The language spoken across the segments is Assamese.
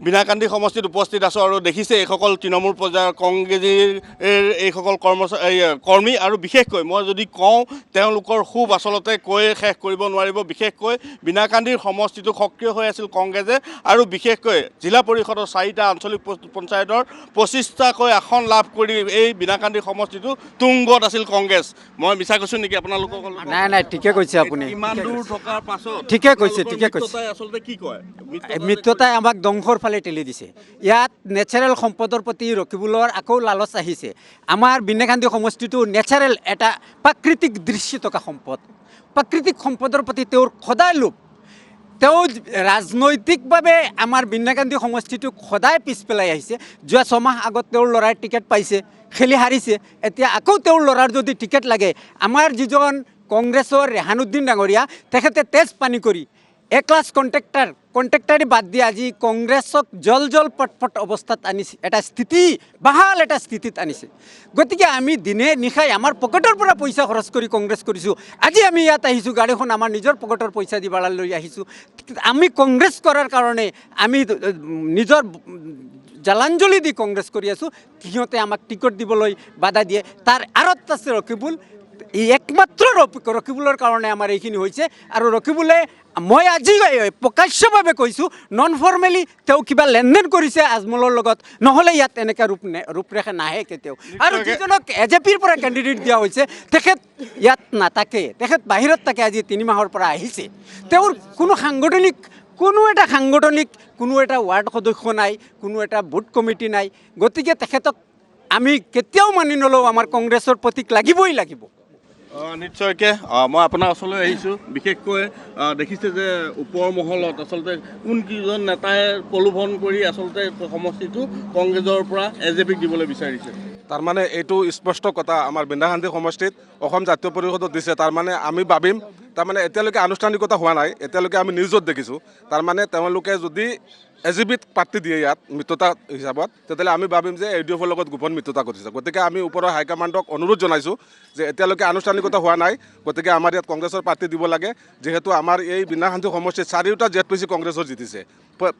বিনাকান্দি সমষ্টিত উপস্থিত আছোঁ আৰু দেখিছে এইসকল তৃণমূল পৰ্যায়ৰ কংগ্ৰেছীৰ এইসকল কৰ্মী আৰু বিশেষকৈ মই যদি কওঁ তেওঁলোকৰ খুব আচলতে কৈ শেষ কৰিব নোৱাৰিব। বিশেষকৈ বিনাকান্দিৰ সমষ্টিটো সক্ৰিয় হৈ আছিল কংগ্ৰেছে আৰু বিশেষকৈ জিলা পৰিষদৰ 4টা আঞ্চলিক পঞ্চায়তৰ 25টাকৈ আসন লাভ কৰি এই বিনাকান্দি সমষ্টিটো তুংগত আছিল কংগ্ৰেছ। মই মিছা কৈছোঁ নেকি আপোনালোকক? নাই ঠিকে কৈছে আপুনি। ইমান দূৰ থকাৰ পাছত ঠিকে কৈছে আচলতে কি কয়? মিত্ৰতাই আমাক ধ্বংসৰ ফালে ঠেলি দিছে। ইয়াত নেচাৰেল সম্পদৰ প্ৰতি ৰখিবলৈ আকৌ লালচ আহিছে। আমাৰ বিনাকান্দি সমষ্টিটো নেচাৰেল এটা প্ৰাকৃতিক দৃশ্য থকা সম্পদ। প্ৰাকৃতিক সম্পদৰ প্ৰতি তেওঁৰ সদায় লোভ। তেওঁ ৰাজনৈতিকভাৱে আমাৰ বিনাকান্দি সমষ্টিটোক সদায় পিছ পেলাই আহিছে। যোৱা 6 মাহ আগত তেওঁৰ ল'ৰাই টিকেট পাইছে, খেলি হাৰিছে। এতিয়া আকৌ তেওঁৰ ল'ৰাৰ যদি টিকেট লাগে, আমাৰ যিজন কংগ্ৰেছৰ ৰেহানুদ্দিন ডাঙৰীয়া তেখেতে তেজ পানী কৰি A-ক্লাছ কণ্ট্ৰেক্টাৰী বাদ দি আজি কংগ্ৰেছক জল পটপট অৱস্থাত আনিছে, এটা স্থিতি বাহাল এটা স্থিতিত আনিছে। গতিকে আমি দিনে নিশাই আমাৰ পকেটৰ পৰা পইচা খৰচ কৰি কংগ্ৰেছ কৰিছোঁ। আজি আমি ইয়াত আহিছোঁ, গাড়ীখন আমাৰ নিজৰ পকেটৰ পইচা দি ভাড়া লৈ আহিছোঁ। আমি কংগ্ৰেছ কৰাৰ কাৰণে আমি নিজৰ জলাঞ্জলি দি কংগ্ৰেছ কৰি আছোঁ। সিহঁতে আমাক টিকট দিবলৈ বাধা দিয়ে। তাৰ আঁৰত আছে ৰকিবুল। এই একমাত্ৰ ৰকিবুলৰ কাৰণে আমাৰ এইখিনি হৈছে। আৰু ৰকিবুলে মই আজি প্ৰকাশ্যভাৱে কৈছোঁ, নন ফৰ্মেলি তেওঁ কিবা লেনদেন কৰিছে আজমলৰ লগত, নহ'লে ইয়াত এনেকৈ ৰূপৰেখা নাহে কেতিয়াও। আৰু যিজনক AJPৰ পৰা কেণ্ডিডেট দিয়া হৈছে তেখেত ইয়াত নাথাকে, তেখেত বাহিৰত থাকে। আজি 3 মাহৰ পৰা আহিছে। তেওঁৰ কোনো এটা ৱাৰ্ড সদস্য নাই, কোনো এটা বুথ কমিটি নাই। গতিকে তেখেতক আমি কেতিয়াও মানি নলওঁ। আমাৰ কংগ্ৰেছৰ প্ৰতীক লাগিবই লাগিব। নিশ্চয়কৈ মই আপোনাৰ ওচৰলৈ আহিছোঁ। বিশেষকৈ দেখিছে যে ওপৰ মহলত আচলতে কোনকেইজন নেতাই প্ৰলোভন কৰি আচলতে সমষ্টিটো কংগ্ৰেছৰ পৰা AJPক দিবলৈ বিচাৰিছে। তাৰমানে এইটো স্পষ্ট কথা, আমাৰ বিনাকান্দি সমষ্টিত অসম জাতীয় পৰিষদত দিছে। তাৰমানে আমি ভাবিম, তাৰমানে এতিয়ালৈকে আনুষ্ঠানিকতা হোৱা নাই, এতিয়ালৈকে আমি নিউজত দেখিছোঁ। তাৰমানে তেওঁলোকে যদি AJPত প্ৰাৰ্থী দিয়ে ইয়াত মিত্ৰতা হিচাপত, তেতিয়াহ'লে আমি ভাবিম যে ADFৰ লগত গোপন মিত্ৰতা কৰিছে। গতিকে আমি ওপৰৰ হাইকমাণ্ডক অনুৰোধ জনাইছোঁ যে এতিয়ালৈকে আনুষ্ঠানিকতা হোৱা নাই, গতিকে আমাৰ ইয়াত কংগ্ৰেছৰ প্ৰাৰ্থী দিব লাগে। যিহেতু আমাৰ এই বিনাকান্দি সমষ্টিত 4টা ZPC কংগ্ৰেছৰ জিতিছে,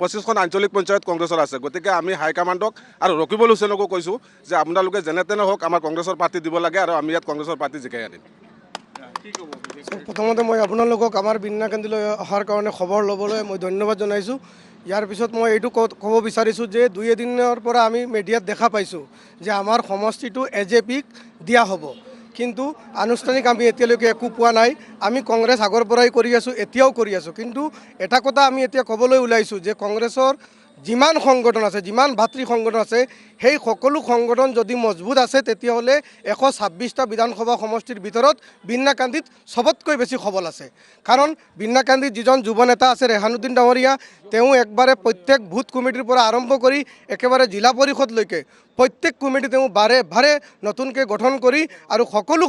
25খন আঞ্চলিক পঞ্চায়ত কংগ্ৰেছৰ আছে। গতিকে আমি হাইকমাণ্ডক আৰু ৰকিবুল হুছেইনকো কৈছোঁ যে আপোনালোকে যেনে তেনে হওক আমাৰ কংগ্ৰেছৰ প্ৰাৰ্থী দিব লাগে আৰু আমি ইয়াত কংগ্ৰেছৰ প্ৰাৰ্থী জিকাই আনিম। প্ৰথমতে মই আপোনালোকক আমাৰ বিনাকান্দিলৈ অহাৰ কাৰণে খবৰ ল'বলৈ মই ধন্যবাদ জনাইছোঁ। ইয়াৰ পিছত মই এইটো ক'ব বিচাৰিছোঁ যে 2 এদিনৰ পৰা আমি মিডিয়াত দেখা পাইছোঁ যে আমাৰ সমষ্টিটো AJPক দিয়া হ'ব, কিন্তু আনুষ্ঠানিক আমি এতিয়ালৈকে একো পোৱা নাই। আমি কংগ্ৰেছ আগৰ পৰাই কৰি আছোঁ, এতিয়াও কৰি আছোঁ। কিন্তু এটা কথা আমি এতিয়া ক'বলৈ ওলাইছোঁ যে কংগ্ৰেছৰ যিমান সংগঠন আছে, যিমান ভাতৃ সংগঠন আছে, সেই সকলো সংগঠন যদি মজবুত আছে তেতিয়াহ'লে 126টা বিধানসভা সমষ্টিৰ ভিতৰত বিনাকান্দিত চবতকৈ বেছি সবল আছে। কাৰণ বিনাকান্দিত যিজন যুৱ নেতা আছে ৰেহানুদ্দিন ডাঙৰীয়া, তেওঁ একবাৰে প্ৰত্যেক বুথ কমিটিৰ পৰা আৰম্ভ কৰি একেবাৰে জিলা পৰিষদলৈকে প্ৰত্যেক কমিটি তেওঁ বাৰে নতুনকৈ গঠন কৰি আৰু সকলো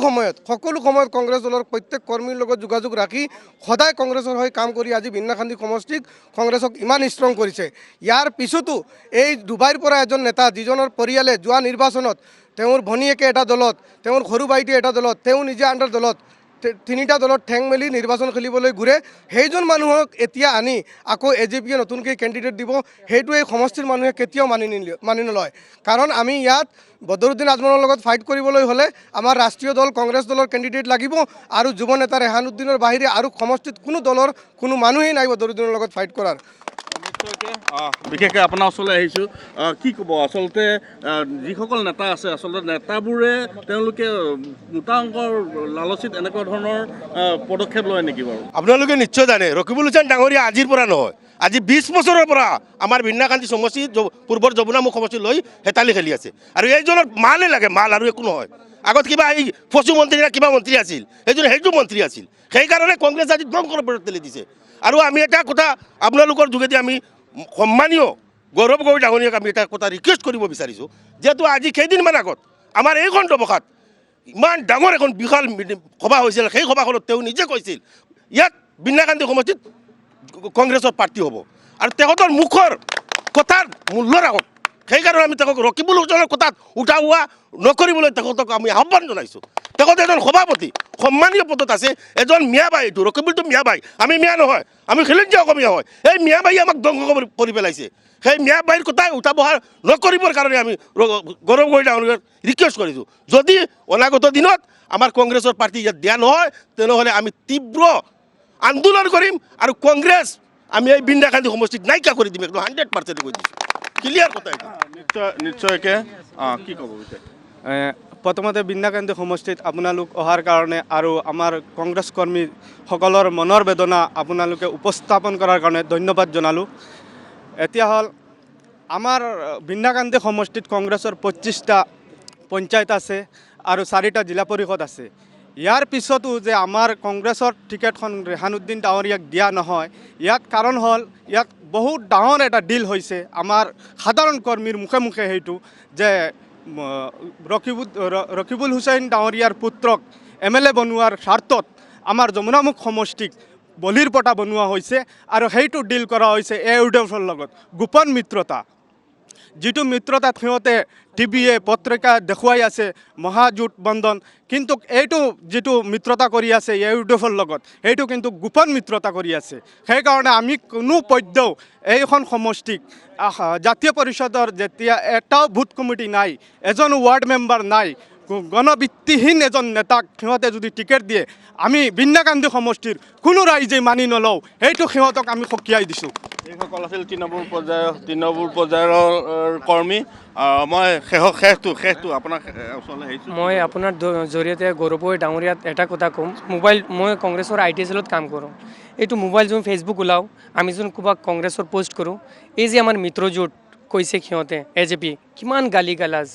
সময়ত কংগ্ৰেছ দলৰ প্ৰত্যেক কৰ্মীৰ লগত যোগাযোগ ৰাখি সদায় কংগ্ৰেছৰ হৈ কাম কৰি আজি বিনাকান্দি সমষ্টিক কংগ্ৰেছক ইমান ষ্ট্ৰং কৰিছে। ইয়াৰ পিছতো এই ডুবাইৰ পৰা এজন নেতা, যিজনৰ পৰিয়ালে যোৱা নিৰ্বাচনত তেওঁৰ ভনীয়েকে এটা দলত, তেওঁৰ সৰু ভাইটিয়ে এটা দলত, তেওঁ নিজে আণ্ডাৰ দলত, 3টা দলত ঠেং মেলি নিৰ্বাচন খেলিবলৈ ঘূৰে, সেইজন মানুহক এতিয়া আনি আকৌ AJPয়ে নতুনকৈ কেণ্ডিডেট দিব, সেইটো এই সমষ্টিৰ মানুহে কেতিয়াও মানি নলয়। কাৰণ আমি ইয়াত বদৰুদ্দিন আজমলৰ লগত ফাইট কৰিবলৈ হ'লে আমাৰ ৰাষ্ট্ৰীয় দল কংগ্ৰেছ দলৰ কেণ্ডিডেট লাগিব আৰু যুৱ নেতা ৰেহানুদ্দিনৰ বাহিৰে আৰু সমষ্টিত কোনো দলৰ কোনো মানুহেই নাই বদৰুদ্দিনৰ লগত ফাইট কৰাৰ। বিশেষকৈ আপোনাৰ ওচৰলৈ আহিছোঁ, কি ক'ব আচলতে যিসকল নেতা আছে আচলতে নেতাবোৰে তেওঁলোকে মোটা অংকৰ লালচিত এনেকুৱা ধৰণৰ পদক্ষেপ লয় নেকি বাৰু? আপোনালোকে নিশ্চয় জানে ৰকিবুল হুছেইন ডাঙৰীয়া আজিৰ পৰা নহয়, আজি 20 বছৰৰ পৰা আমাৰ বিনাকান্দি সমষ্টি পূৰ্বৰ যমুনামুখ সমষ্টি লৈ হেতালি খেলি আছে। আৰু এইজনৰ মালে লাগে, মাল আৰু একো নহয়। আগত কিবা এই পশু মন্ত্ৰী না কিবা মন্ত্ৰী আছিল, সেইটো মন্ত্ৰী আছিল। সেইকাৰণে কংগ্ৰেছ আজি ধ্বংসৰ ওপৰত ঠেলি দিছে। আৰু আমি এটা কথা আপোনালোকৰ যোগেদি আমি সন্মানীয় গৌৰৱ গগৈ ডাঙৰীয়াক আমি এটা কথা ৰিকুৱেষ্ট কৰিব বিচাৰিছোঁ, যিহেতু আজি কেইদিনমান আগত আমাৰ এইখন দবকাত ইমান ডাঙৰ এখন বিশাল সভা হৈছিল, সেই সভাখনত তেওঁ নিজে কৈছিল ইয়াত বিনাকান্দি সমষ্টিত কংগ্ৰেছৰ প্ৰাৰ্থী হ'ব। আৰু তেখেতৰ মুখৰ কথাৰ মূল্য ৰাখক। সেইকাৰণে আমি তেওঁক ৰকিবুল হুছেইনৰ কথাত উঠা হোৱা নকৰিবলৈ তেখেতক আমি আহ্বান জনাইছোঁ। তেখেত এজন সভাপতি, সন্মানীয় পদত আছে, এজন মিয়া বাই, এইটো ৰকিবুলটো মিয়া বাই, আমি মিয়া নহয়, আমি খিলঞ্জীয়া অসমীয়া হয়। এই মিয়া বাই আমাক ধ্বংস কৰি পেলাইছে। সেই মিয়া বাহিৰ কথাই উঠা বহা নকৰিবৰ কাৰণে আমি গৌৰৱ গগৈ ডাঙৰীয়াক ৰিকুৱেষ্ট কৰিছোঁ যদি অনাগত দিনত আমাৰ কংগ্ৰেছৰ পাৰ্টি ইয়াত দিয়া নহয় তেনেহ'লে আমি তীব্ৰ আন্দোলন কৰিম আৰু কংগ্ৰেছ আমি এই বিন্দাকান্দি সমষ্টিত নাইকিয়া কৰি দিম একদম 100% কৈ দিছোঁ ক্লিয়াৰ কথা এইটো নিশ্চয়কৈ কি ক'ব বিচাৰে প্ৰথমতে বিন্দাকান্দি সমষ্টিত আপোনালোক অহাৰ কাৰণে আৰু আমাৰ কংগ্ৰেছ কৰ্মীসকলৰ মনৰ বেদনা আপোনালোকে উপস্থাপন কৰাৰ কাৰণে ধন্যবাদ জনালোঁ এতিয়া হ'ল আমাৰ বিন্দাকান্দি সমষ্টিত কংগ্ৰেছৰ 25টা পঞ্চায়ত আছে আৰু 4টা জিলা পৰিষদ আছে ইয়াৰ পিছতো যে আমাৰ কংগ্ৰেছৰ টিকেটখন ৰেহানুদ্দিন ডাঙৰীয়াক দিয়া নহয় ইয়াত কাৰণ হ'ল ইয়াত বহুত ডাঙৰ এটা ডিল হৈছে আমাৰ সাধাৰণ কৰ্মীৰ মুখে মুখে সেইটো যে ৰকিবুল হুছেইন ডাঙৰীয়াৰ পুত্ৰক MLA বনোৱাৰ স্বাৰ্থত আমাৰ যমুনামুখ সমষ্টিক বলিৰ পতা বনোৱা হৈছে আৰু সেইটো ডিল কৰা হৈছে AUDFৰ লগত গোপন মিত্ৰতা যিটো মিত্ৰতাত সিহঁতে টিভিয়ে পত্ৰিকা দেখুৱাই আছে মহাজোঁট বন্ধন কিন্তু এইটো যিটো মিত্ৰতা কৰি আছে AUDFৰ লগত সেইটো কিন্তু গোপন মিত্ৰতা কৰি আছে সেইকাৰণে আমি কোনো পধ্যেও এইখন সমষ্টিক জাতীয় পৰিষদৰ যেতিয়া এটাও ভোট কমিটি নাই এজন ৱাৰ্ড মেম্বাৰ নাই গণভিত্তিহীন এজন নেতাক সিহঁতে যদি টিকেট দিয়ে আমি বিন্দাকান্দি সমষ্টিৰ কোনো ৰাইজে মানি নলওঁ সেইটো সিহঁতক আমি সকীয়াই দিছোঁ এইসকল আছিল তৃণমূল পৰ্যায়ৰ কৰ্মী মই শেষটো আপোনাৰ ওচৰলৈ আহিছোঁ মই আপোনাৰ জৰিয়তে গৌৰৱ গগৈ ডাঙৰীয়াত এটা কথা ক'ম মই কংগ্ৰেছৰ IT সেলত কাম কৰোঁ এইটো মোবাইল যোন ফেচবুক ওলাওঁ আমি যোন ক'ৰবাত কংগ্ৰেছৰ পোষ্ট কৰোঁ এই যে আমাৰ মিত্ৰজোঁট কৈছে সিহঁতে AJP কিমান গালি গালাজ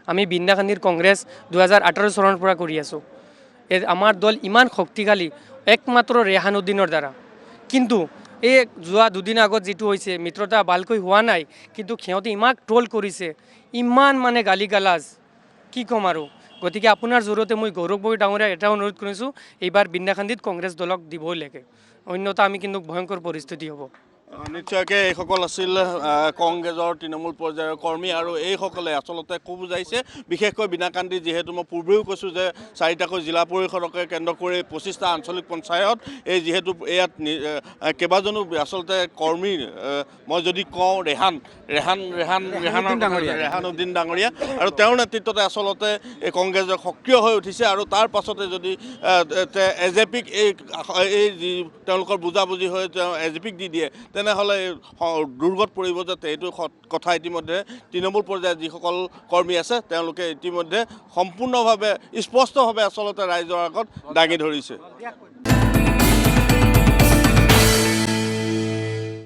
আমি বিন্দাকান্দিৰ কংগ্ৰেছ 2018 চনৰ পৰা কৰি আছোঁ আমাৰ দল ইমান শক্তিশালী একমাত্ৰ ৰেহানুদ্দিনৰ দ্বাৰা কিন্তু এই যোৱা দুদিন আগত যিটো হৈছে মিত্ৰতা ভালকৈ হোৱা নাই কিন্তু সিহঁতে ইমান ট্ৰল কৰিছে ইমান মানে গালি গালাজ কি ক'ম আৰু গতিকে আপোনাৰ জৰিয়তে মই গৌৰৱ গগৈ ডাঙৰীয়াক এটা অনুৰোধ কৰিছোঁ এইবাৰ বিন্দাকান্দিত কংগ্ৰেছ দলক দিবই লাগে অন্যথা আমি কিন্তু ভয়ংকৰ পৰিস্থিতি হ'ব নিশ্চয়কৈ এইসকল আছিল কংগ্ৰেছৰ তৃণমূল পৰ্যায়ৰ কৰ্মী আৰু এইসকলে আচলতে ক'ব বুজাইছে বিশেষকৈ বিনাকান্দি যিহেতু মই পূৰ্বেও কৈছোঁ যে 4টাকৈ জিলা পৰিষদকে কেন্দ্ৰ কৰি 25টা আঞ্চলিক পঞ্চায়ত এই যিহেতু ইয়াত কেইবাজনো আচলতে কৰ্মী মই যদি কওঁ ৰেহানুদ্দিন ডাঙৰীয়া আৰু তেওঁৰ নেতৃত্বতে আচলতে এই কংগ্ৰেছ সক্ৰিয় হৈ উঠিছে আৰু তাৰ পাছতে যদি AJPক এই যি তেওঁলোকৰ বুজাবুজি হৈ তেওঁ AJPক দি দিয়ে তেনেহ'লে দুৰ্গত পৰিব যে এইটো কথা ইতিমধ্যে তৃণমূল পৰ্যায়ত যিসকল কৰ্মী আছে তেওঁলোকে ইতিমধ্যে সম্পূৰ্ণভাৱে স্পষ্টভাৱে আচলতে ৰাইজৰ আগত দাঙি ধৰিছে